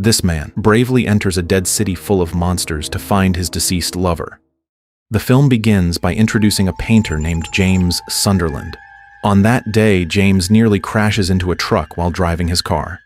This man bravely enters a dead city full of monsters to find his deceased lover. The film begins by introducing a painter named James Sunderland. On that day, James nearly crashes into a truck while driving his car.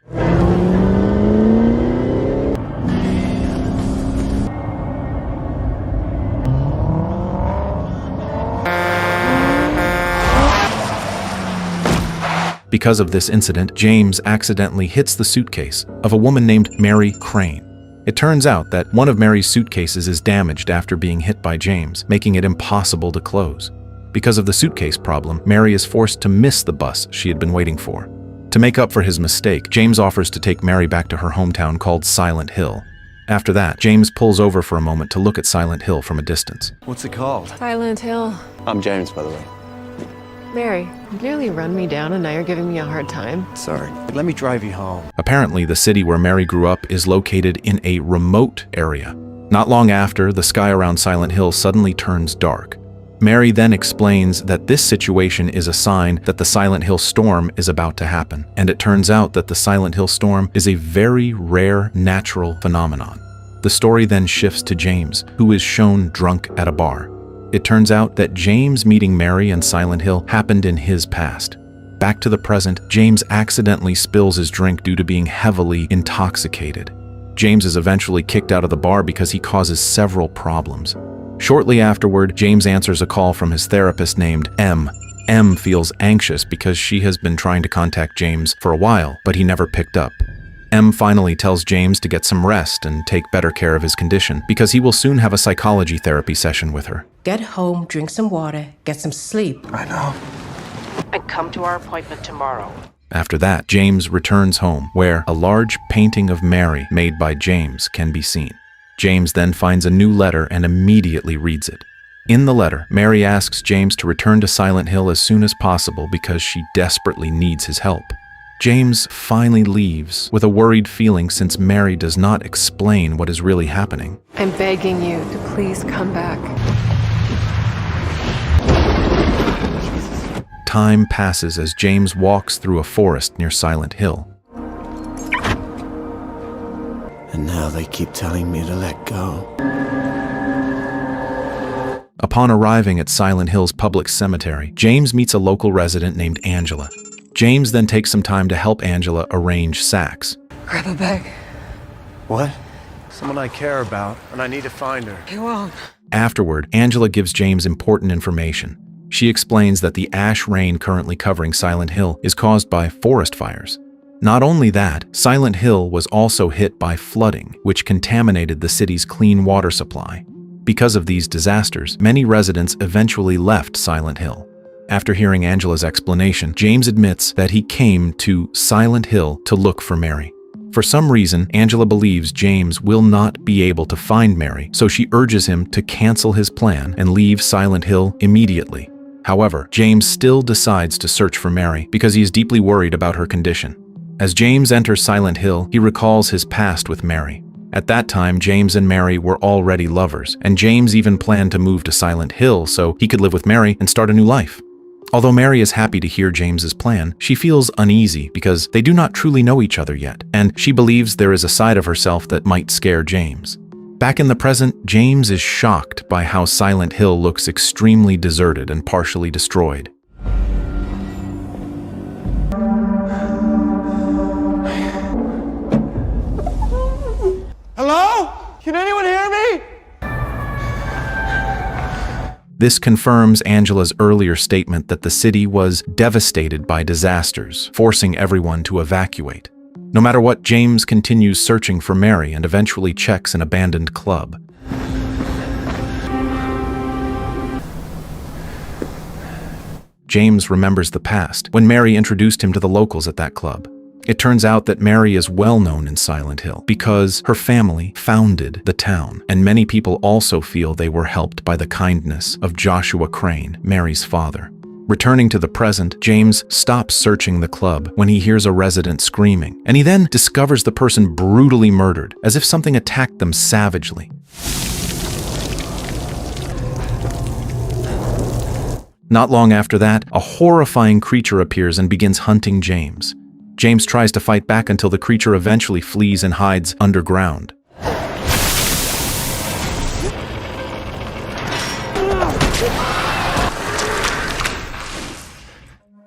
Because of this incident, James accidentally hits the suitcase of a woman named Mary Crane. It turns out that one of Mary's suitcases is damaged after being hit by James, making it impossible to close. Because of the suitcase problem, Mary is forced to miss the bus she had been waiting for. To make up for his mistake, James offers to take Mary back to her hometown called Silent Hill. After that, James pulls over for a moment to look at Silent Hill from a distance. What's it called? Silent Hill. I'm James, by the way. Mary, you nearly run me down and now you're giving me a hard time. Sorry. Let me drive you home. Apparently, the city where Mary grew up is located in a remote area. Not long after, the sky around Silent Hill suddenly turns dark. Mary then explains that this situation is a sign that the Silent Hill storm is about to happen. And it turns out that the Silent Hill storm is a very rare natural phenomenon. The story then shifts to James, who is shown drunk at a bar. It turns out that James meeting Mary in Silent Hill happened in his past. Back to the present, James accidentally spills his drink due to being heavily intoxicated. James is eventually kicked out of the bar because he causes several problems. Shortly afterward, James answers a call from his therapist named M. M feels anxious because she has been trying to contact James for a while, but he never picked up. M finally tells James to get some rest and take better care of his condition because he will soon have a psychology therapy session with her. Get home, drink some water, get some sleep. I know. And come to our appointment tomorrow. After that, James returns home, where a large painting of Mary made by James can be seen. James then finds a new letter and immediately reads it. In the letter, Mary asks James to return to Silent Hill as soon as possible because she desperately needs his help. James finally leaves with a worried feeling since Mary does not explain what is really happening. I'm begging you to please come back. Time passes as James walks through a forest near Silent Hill. And now they keep telling me to let go. Upon arriving at Silent Hill's public cemetery, James meets a local resident named Angela. James then takes some time to help Angela arrange sacks. Grab a bag. What? Someone I care about, and I need to find her. You won't. Afterward, Angela gives James important information. She explains that the ash rain currently covering Silent Hill is caused by forest fires. Not only that, Silent Hill was also hit by flooding, which contaminated the city's clean water supply. Because of these disasters, many residents eventually left Silent Hill. After hearing Angela's explanation, James admits that he came to Silent Hill to look for Mary. For some reason, Angela believes James will not be able to find Mary, so she urges him to cancel his plan and leave Silent Hill immediately. However, James still decides to search for Mary because he is deeply worried about her condition. As James enters Silent Hill, he recalls his past with Mary. At that time, James and Mary were already lovers, and James even planned to move to Silent Hill so he could live with Mary and start a new life. Although Mary is happy to hear James's plan, she feels uneasy because they do not truly know each other yet, and she believes there is a side of herself that might scare James. Back in the present, James is shocked by how Silent Hill looks extremely deserted and partially destroyed. Hello? Can anyone hear me? This confirms Angela's earlier statement that the city was devastated by disasters, forcing everyone to evacuate. No matter what, James continues searching for Mary and eventually checks an abandoned club. James remembers the past, when Mary introduced him to the locals at that club. It turns out that Mary is well known in Silent Hill because her family founded the town, and many people also feel they were helped by the kindness of Joshua Crane, Mary's father. Returning to the present, James stops searching the club when he hears a resident screaming, and he then discovers the person brutally murdered, as if something attacked them savagely. Not long after that, a horrifying creature appears and begins hunting James. James tries to fight back until the creature eventually flees and hides underground.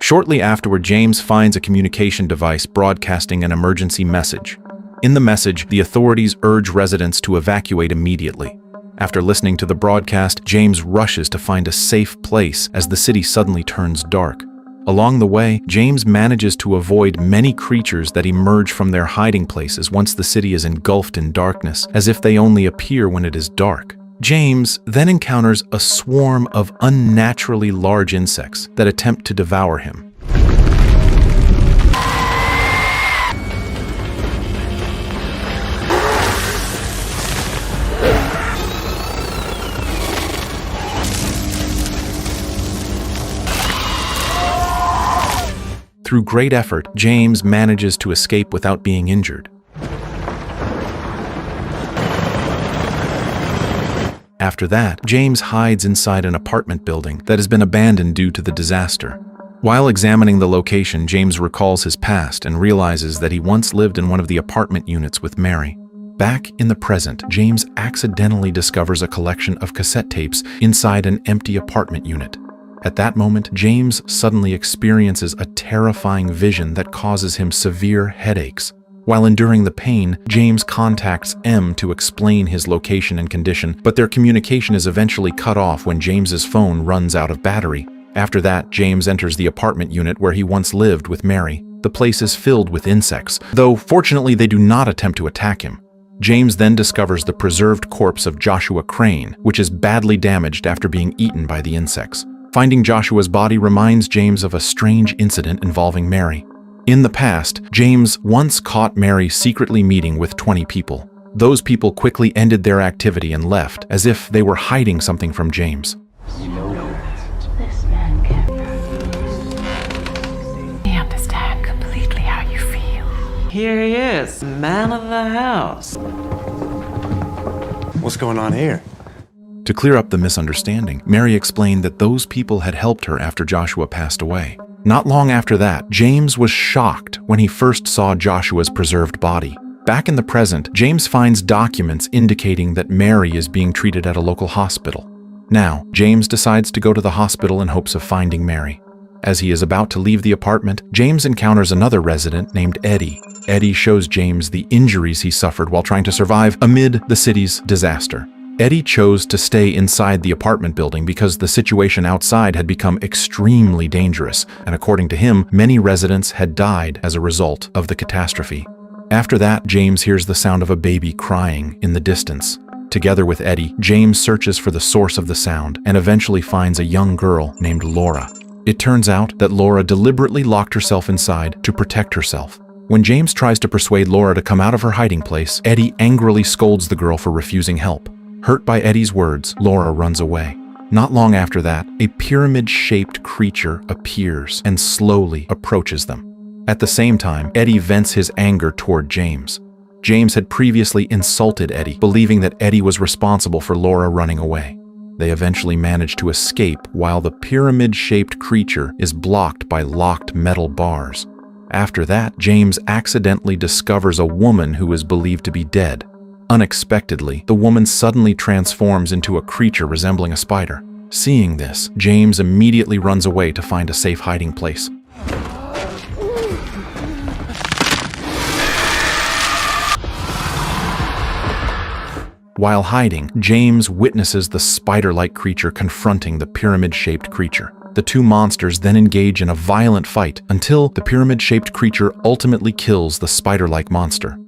Shortly afterward, James finds a communication device broadcasting an emergency message. In the message, the authorities urge residents to evacuate immediately. After listening to the broadcast, James rushes to find a safe place as the city suddenly turns dark. Along the way, James manages to avoid many creatures that emerge from their hiding places once the city is engulfed in darkness, as if they only appear when it is dark. James then encounters a swarm of unnaturally large insects that attempt to devour him. Through great effort, James manages to escape without being injured. After that, James hides inside an apartment building that has been abandoned due to the disaster. While examining the location, James recalls his past and realizes that he once lived in one of the apartment units with Mary. Back in the present, James accidentally discovers a collection of cassette tapes inside an empty apartment unit. At that moment, James suddenly experiences a terrifying vision that causes him severe headaches. While enduring the pain, James contacts M to explain his location and condition, but their communication is eventually cut off when James's phone runs out of battery. After that, James enters the apartment unit where he once lived with Mary. The place is filled with insects, though fortunately they do not attempt to attack him. James then discovers the preserved corpse of Joshua Crane, which is badly damaged after being eaten by the insects. Finding Joshua's body reminds James of a strange incident involving Mary. In the past, James once caught Mary secretly meeting with 20 people. Those people quickly ended their activity and left, as if they were hiding something from James. This man can. I understand completely how you feel. Here he is, man of the house. What's going on here? To clear up the misunderstanding, Mary explained that those people had helped her after Joshua passed away. Not long after that, James was shocked when he first saw Joshua's preserved body. Back in the present, James finds documents indicating that Mary is being treated at a local hospital. Now, James decides to go to the hospital in hopes of finding Mary. As he is about to leave the apartment, James encounters another resident named Eddie. Eddie shows James the injuries he suffered while trying to survive amid the city's disaster. Eddie chose to stay inside the apartment building because the situation outside had become extremely dangerous, and according to him, many residents had died as a result of the catastrophe. After that, James hears the sound of a baby crying in the distance. Together with Eddie, James searches for the source of the sound and eventually finds a young girl named Laura. It turns out that Laura deliberately locked herself inside to protect herself. When James tries to persuade Laura to come out of her hiding place, Eddie angrily scolds the girl for refusing help. Hurt by Eddie's words, Laura runs away. Not long after that, a pyramid-shaped creature appears and slowly approaches them. At the same time, Eddie vents his anger toward James. James had previously insulted Eddie, believing that Eddie was responsible for Laura running away. They eventually manage to escape while the pyramid-shaped creature is blocked by locked metal bars. After that, James accidentally discovers a woman who is believed to be dead. Unexpectedly, the woman suddenly transforms into a creature resembling a spider. Seeing this, James immediately runs away to find a safe hiding place. While hiding, James witnesses the spider-like creature confronting the pyramid-shaped creature. The two monsters then engage in a violent fight until the pyramid-shaped creature ultimately kills the spider-like monster.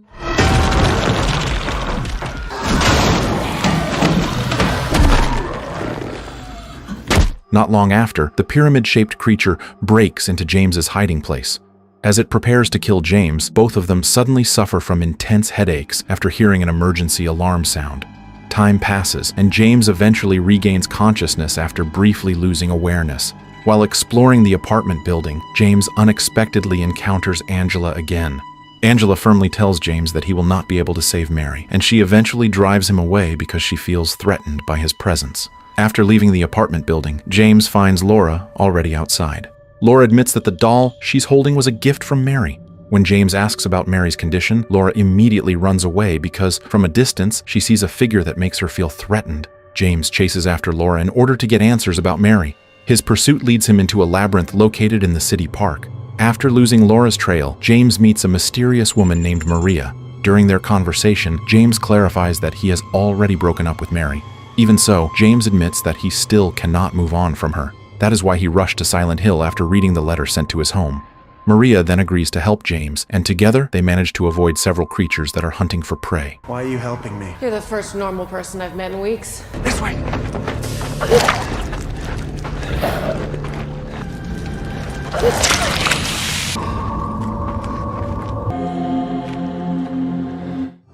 Not long after, the pyramid-shaped creature breaks into James's hiding place. As it prepares to kill James, both of them suddenly suffer from intense headaches after hearing an emergency alarm sound. Time passes, and James eventually regains consciousness after briefly losing awareness. While exploring the apartment building, James unexpectedly encounters Angela again. Angela firmly tells James that he will not be able to save Mary, and she eventually drives him away because she feels threatened by his presence. After leaving the apartment building, James finds Laura already outside. Laura admits that the doll she's holding was a gift from Mary. When James asks about Mary's condition, Laura immediately runs away because, from a distance, she sees a figure that makes her feel threatened. James chases after Laura in order to get answers about Mary. His pursuit leads him into a labyrinth located in the city park. After losing Laura's trail, James meets a mysterious woman named Maria. During their conversation, James clarifies that he has already broken up with Mary. Even so, James admits that he still cannot move on from her. That is why he rushed to Silent Hill after reading the letter sent to his home. Maria then agrees to help James, and together they manage to avoid several creatures that are hunting for prey. Why are you helping me? You're the first normal person I've met in weeks. This way!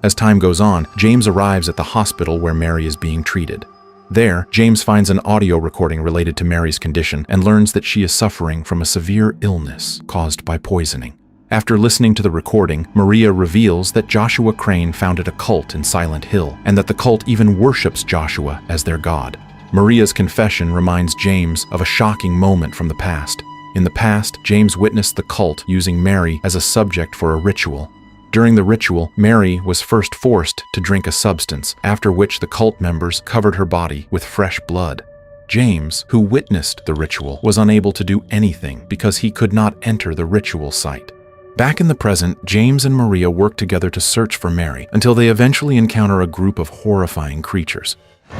As time goes on, James arrives at the hospital where Mary is being treated. There, James finds an audio recording related to Mary's condition and learns that she is suffering from a severe illness caused by poisoning. After listening to the recording, Maria reveals that Joshua Crane founded a cult in Silent Hill and that the cult even worships Joshua as their god. Maria's confession reminds James of a shocking moment from the past. In the past, James witnessed the cult using Mary as a subject for a ritual. During the ritual, Mary was first forced to drink a substance, after which the cult members covered her body with fresh blood. James, who witnessed the ritual, was unable to do anything because he could not enter the ritual site. Back in the present, James and Maria work together to search for Mary until they eventually encounter a group of horrifying creatures. We've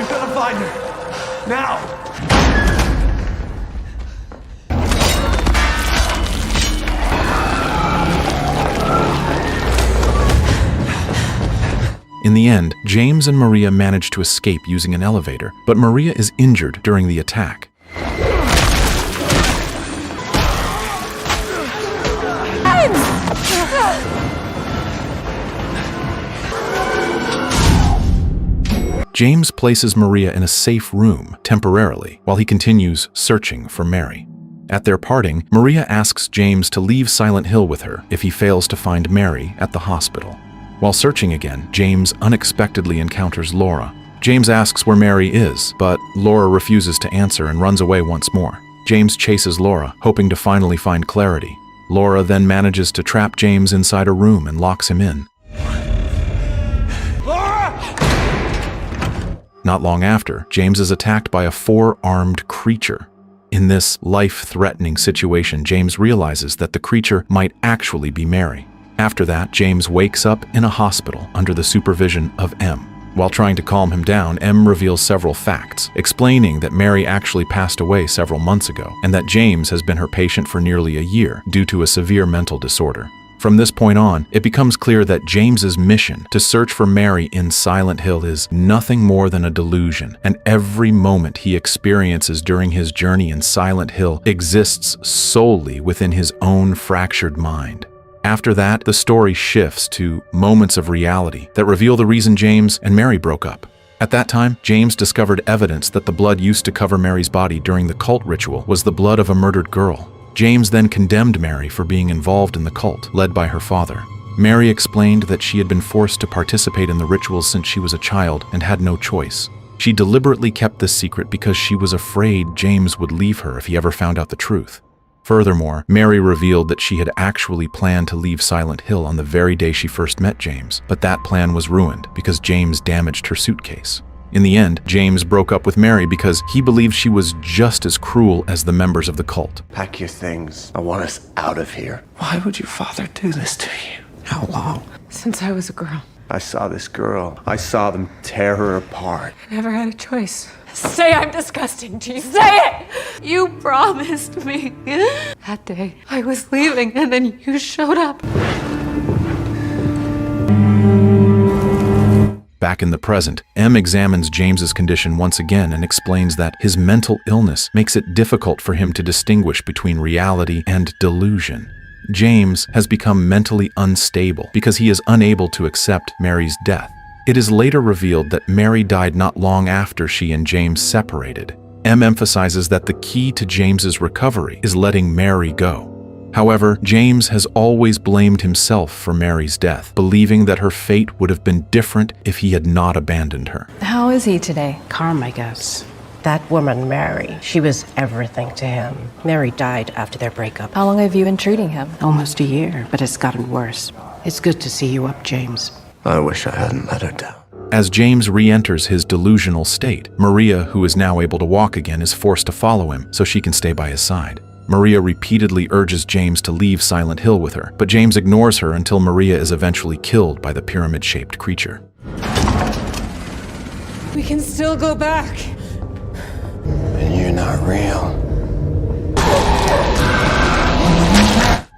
got to find her! Now! In the end, James and Maria manage to escape using an elevator, but Maria is injured during the attack. James places Maria in a safe room temporarily while he continues searching for Mary. At their parting, Maria asks James to leave Silent Hill with her if he fails to find Mary at the hospital. While searching again, James unexpectedly encounters Laura. James asks where Mary is, but Laura refuses to answer and runs away once more. James chases Laura, hoping to finally find clarity. Laura then manages to trap James inside a room and locks him in. Laura! Not long after, James is attacked by a four-armed creature. In this life-threatening situation, James realizes that the creature might actually be Mary. After that, James wakes up in a hospital under the supervision of M. While trying to calm him down, M reveals several facts, explaining that Mary actually passed away several months ago, and that James has been her patient for nearly a year due to a severe mental disorder. From this point on, it becomes clear that James's mission to search for Mary in Silent Hill is nothing more than a delusion, and every moment he experiences during his journey in Silent Hill exists solely within his own fractured mind. After that, the story shifts to moments of reality that reveal the reason James and Mary broke up. At that time, James discovered evidence that the blood used to cover Mary's body during the cult ritual was the blood of a murdered girl. James then condemned Mary for being involved in the cult, led by her father. Mary explained that she had been forced to participate in the rituals since she was a child and had no choice. She deliberately kept this secret because she was afraid James would leave her if he ever found out the truth. Furthermore, Mary revealed that she had actually planned to leave Silent Hill on the very day she first met James, but that plan was ruined because James damaged her suitcase. In the end, James broke up with Mary because he believed she was just as cruel as the members of the cult. Pack your things. I want us out of here. Why would your father do this to you? How long? Since I was a girl. I saw this girl. I saw them tear her apart. I never had a choice. Say I'm disgusting to you. Say it! You promised me. That day, I was leaving and then you showed up. Back in the present, M examines James's condition once again and explains that his mental illness makes it difficult for him to distinguish between reality and delusion. James has become mentally unstable because he is unable to accept Mary's death. It is later revealed that Mary died not long after she and James separated. M emphasizes that the key to James's recovery is letting Mary go. However, James has always blamed himself for Mary's death, believing that her fate would have been different if he had not abandoned her. How is he today? Calm, I guess. That woman, Mary, she was everything to him. Mary died after their breakup. How long have you been treating him? Almost a year, but it's gotten worse. It's good to see you up, James. I wish I hadn't let her down. As James re-enters his delusional state, Maria, who is now able to walk again, is forced to follow him so she can stay by his side. Maria repeatedly urges James to leave Silent Hill with her, but James ignores her until Maria is eventually killed by the pyramid-shaped creature. We can still go back. And you're not real.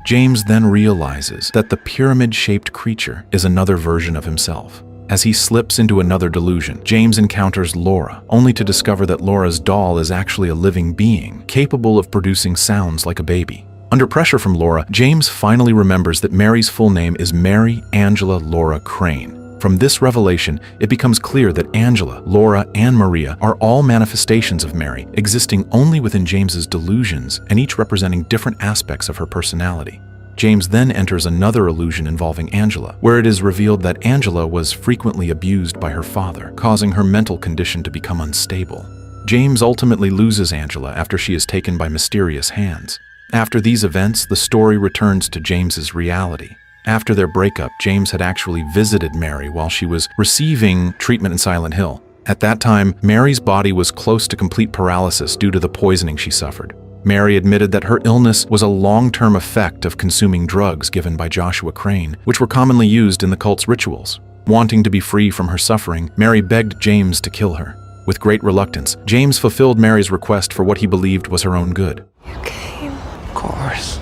James then realizes that the pyramid-shaped creature is another version of himself. As he slips into another delusion, James encounters Laura, only to discover that Laura's doll is actually a living being, capable of producing sounds like a baby. Under pressure from Laura, James finally remembers that Mary's full name is Mary Angela Laura Crane. From this revelation, it becomes clear that Angela, Laura, and Maria are all manifestations of Mary, existing only within James's delusions and each representing different aspects of her personality. James then enters another illusion involving Angela, where it is revealed that Angela was frequently abused by her father, causing her mental condition to become unstable. James ultimately loses Angela after she is taken by mysterious hands. After these events, the story returns to James's reality. After their breakup, James had actually visited Mary while she was receiving treatment in Silent Hill. At that time, Mary's body was close to complete paralysis due to the poisoning she suffered. Mary admitted that her illness was a long-term effect of consuming drugs given by Joshua Crane, which were commonly used in the cult's rituals. Wanting to be free from her suffering, Mary begged James to kill her. With great reluctance, James fulfilled Mary's request for what he believed was her own good. You came. Of course.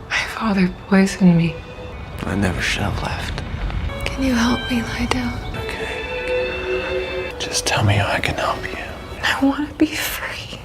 My father poisoned me. I never should have left. Can you help me lie down? Okay. Just tell me how I can help you. I want to be free.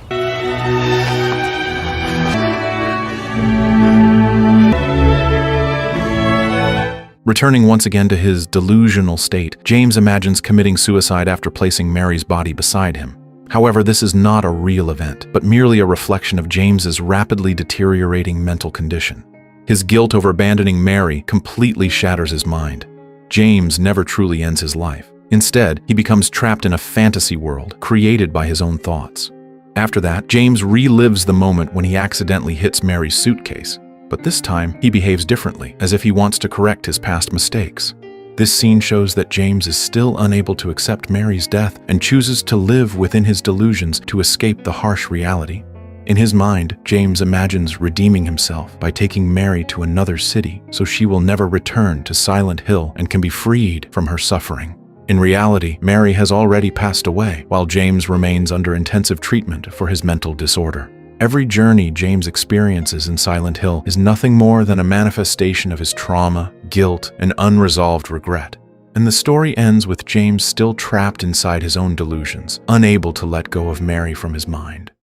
Returning once again to his delusional state, James imagines committing suicide after placing Mary's body beside him. However, this is not a real event, but merely a reflection of James's rapidly deteriorating mental condition. His guilt over abandoning Mary completely shatters his mind. James never truly ends his life. Instead, he becomes trapped in a fantasy world created by his own thoughts. After that, James relives the moment when he accidentally hits Mary's suitcase. But this time, he behaves differently, as if he wants to correct his past mistakes. This scene shows that James is still unable to accept Mary's death and chooses to live within his delusions to escape the harsh reality. In his mind, James imagines redeeming himself by taking Mary to another city so she will never return to Silent Hill and can be freed from her suffering. In reality, Mary has already passed away, while James remains under intensive treatment for his mental disorder. Every journey James experiences in Silent Hill is nothing more than a manifestation of his trauma, guilt, and unresolved regret. And the story ends with James still trapped inside his own delusions, unable to let go of Mary from his mind.